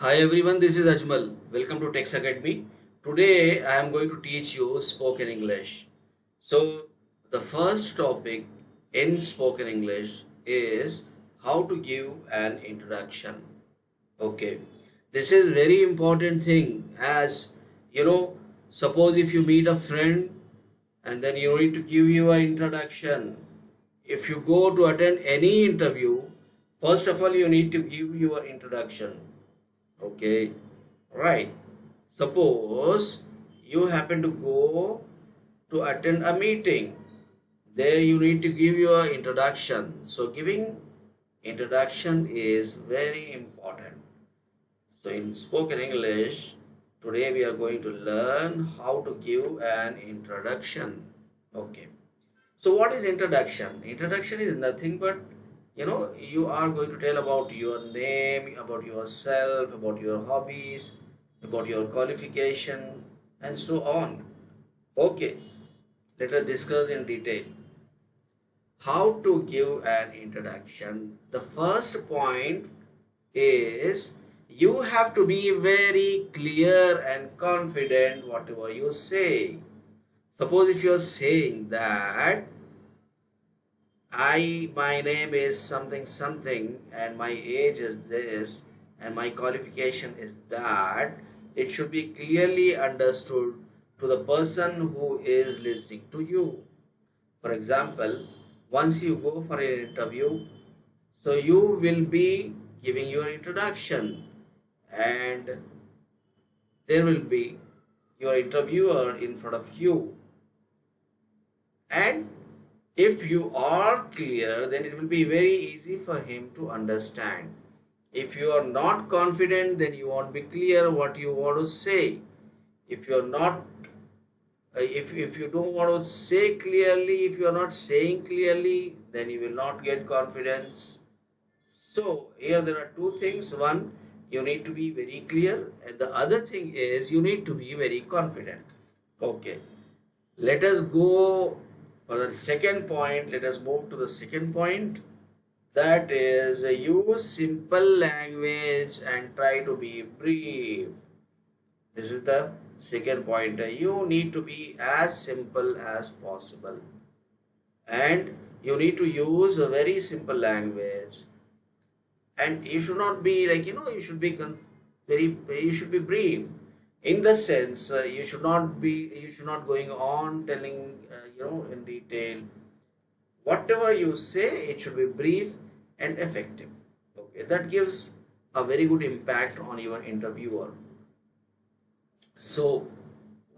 Hi everyone, this is Ajmal. Welcome to Teks Academy. Today I am going to teach you spoken English. So the first topic in spoken English is how to give an introduction. Okay. This is very important thing as suppose if you meet a friend and then you need to give your introduction. If you go to attend any interview, first of all you need to give your introduction. Okay, right. Suppose you happen to go to attend a meeting. There you need to give your introduction. So giving introduction is very important. So in spoken English, today we are going to learn how to give an introduction. Okay. So what is introduction? Introduction is nothing but you are going to tell about your name, about yourself, about your hobbies, about your qualification, and so on. Okay, let us discuss in detail how to give an introduction. The first point is you have to be very clear and confident whatever you say. Suppose if you are saying that my name is something something and my age is this and my qualification is that, it should be clearly understood to the person who is listening to you. For example, once you go for an interview, so you will be giving your introduction and there will be your interviewer in front of you, and if you are clear, then it will be very easy for him to understand. If you are not confident, then you won't be clear what you want to say. If you are not, if you don't want to say clearly, if you are not saying clearly, then you will not get confidence. So here there are two things. One, you need to be very clear, and the other thing is you need to be very confident. Okay, let us go for the second point. Let us move to the second point, that is use simple language and try to be brief. This is the second point. You need to be as simple as possible and you need to use a very simple language, and you should not be you should be you should be brief in the sense you should not going on telling in detail. Whatever you say, it should be brief and effective. Okay, that gives a very good impact on your interviewer. So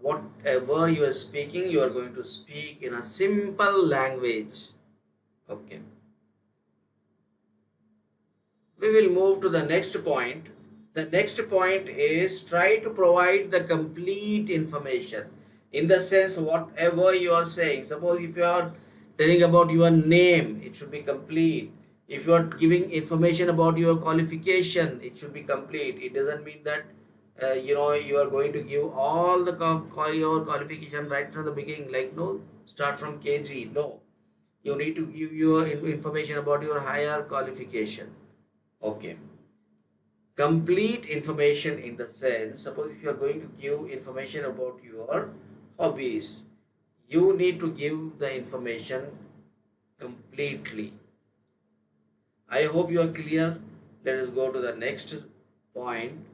whatever you are speaking, you are going to speak in a simple language. Okay, we will move to the next point. The next point is try to provide the complete information, in the sense whatever you are saying. Suppose if you are telling about your name, it should be complete. If you are giving information about your qualification, it should be complete. It doesn't mean that you are going to give all the your qualification right from the beginning, like no, start from KG. No, you need to give your information about your higher qualification. Okay, complete information in the sense, suppose if you are going to give information about your hobbies, you need to give the information completely. I hope you are clear. Let us go to the next point,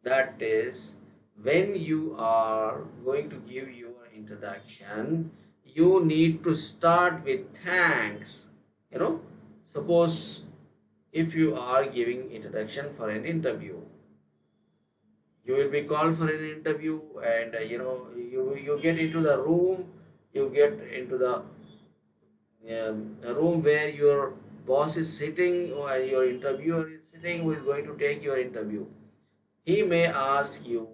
that is when you are going to give your introduction, you need to start with thanks. Suppose if you are giving introduction for an interview, you will be called for an interview, and you get into the room, you get into the room where your boss is sitting or your interviewer is sitting, who is going to take your interview. He may ask you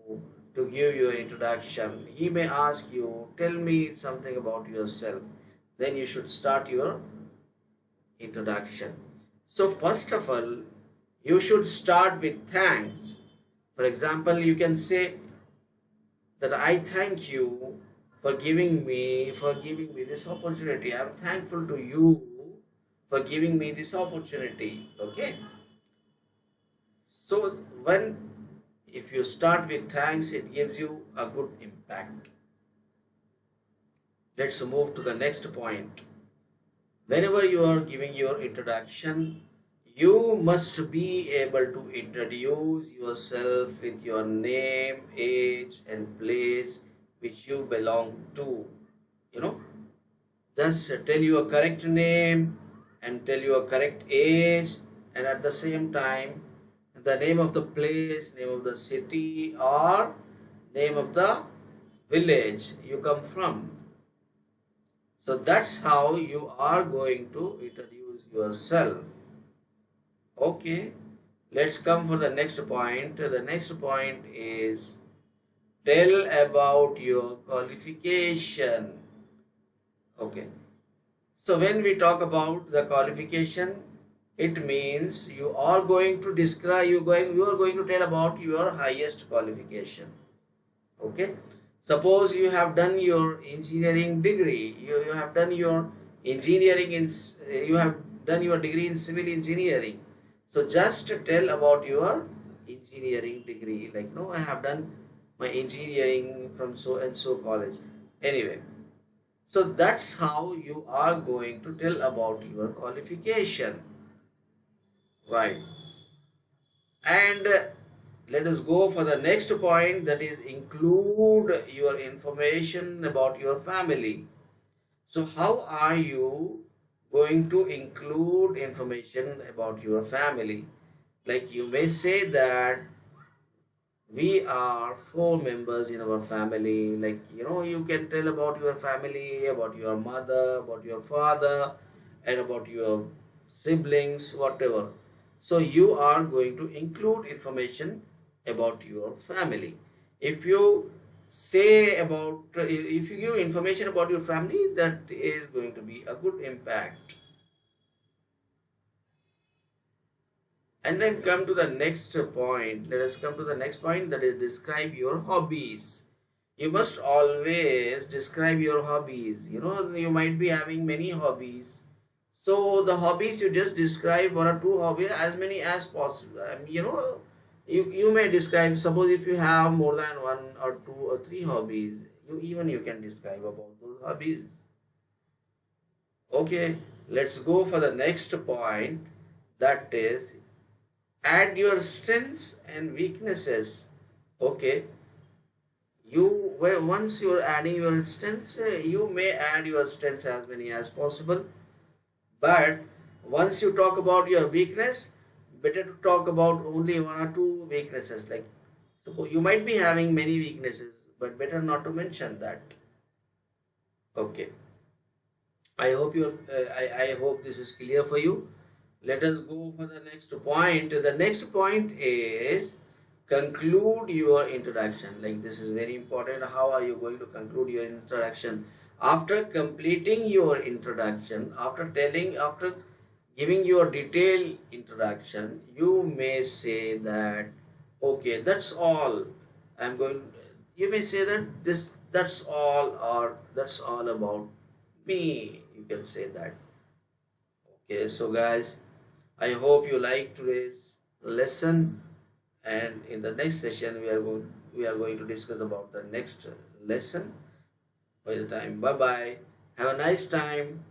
to give your introduction. He may ask you, tell me something about yourself. Then you should start your introduction. So first of all, you should start with thanks. For example, you can say that I thank you for giving me this opportunity. I am thankful to you for giving me this opportunity. Okay. So when if you start with thanks, it gives you a good impact. Let's move to the next point. Whenever you are giving your introduction, you must be able to introduce yourself with your name, age, and place which you belong to. You know, just tell your correct name and tell your correct age, and at the same time, the name of the place, name of the city, or name of the village you come from. So that's how you are going to introduce yourself. Okay, let's come for the next point. The next point is tell about your qualification. Okay, so when we talk about the qualification, it means you are going to describe, you are going to tell about your highest qualification. Okay, suppose you have done your engineering degree, you have done your engineering in, you have done your degree in civil engineering. So just tell about your engineering degree, like, no, I have done my engineering from so and so college. Anyway, so that's how you are going to tell about your qualification, right? And let us go for the next point, that is include your information about your family. So how are you going to include information about your family? Like, you may say that we are 4 members in our family. Like, you can tell about your family, about your mother, about your father, and about your siblings, whatever. So you are going to include information about your family. If you say about, if you give information about your family, that is going to be a good impact. And then come to the next point. Let us come to the next point, that is describe your hobbies. You must always describe your hobbies. You might be having many hobbies. So the hobbies, you just describe 1 or 2 hobbies, as many as possible. You may describe, suppose if you have more than 1 or 2 or 3 hobbies, you can describe about those hobbies. Okay, let's go for the next point, that is add your strengths and weaknesses. Okay, once you're adding your strengths, you may add your strengths as many as possible. But once you talk about your weakness, better to talk about only 1 or 2 weaknesses. Like, suppose you might be having many weaknesses, but better not to mention that. Okay, I hope I hope this is clear for you. Let us go for the next point. The next point is conclude your introduction. Like, this is very important. How are you going to conclude your introduction? After completing your introduction, after giving your detailed introduction, you may say that, okay, that's all. You may say that that's all, or that's all about me. You can say that. Okay, so guys, I hope you like today's lesson, and in the next session we are going to discuss about the next lesson. By the time, bye bye, have a nice time.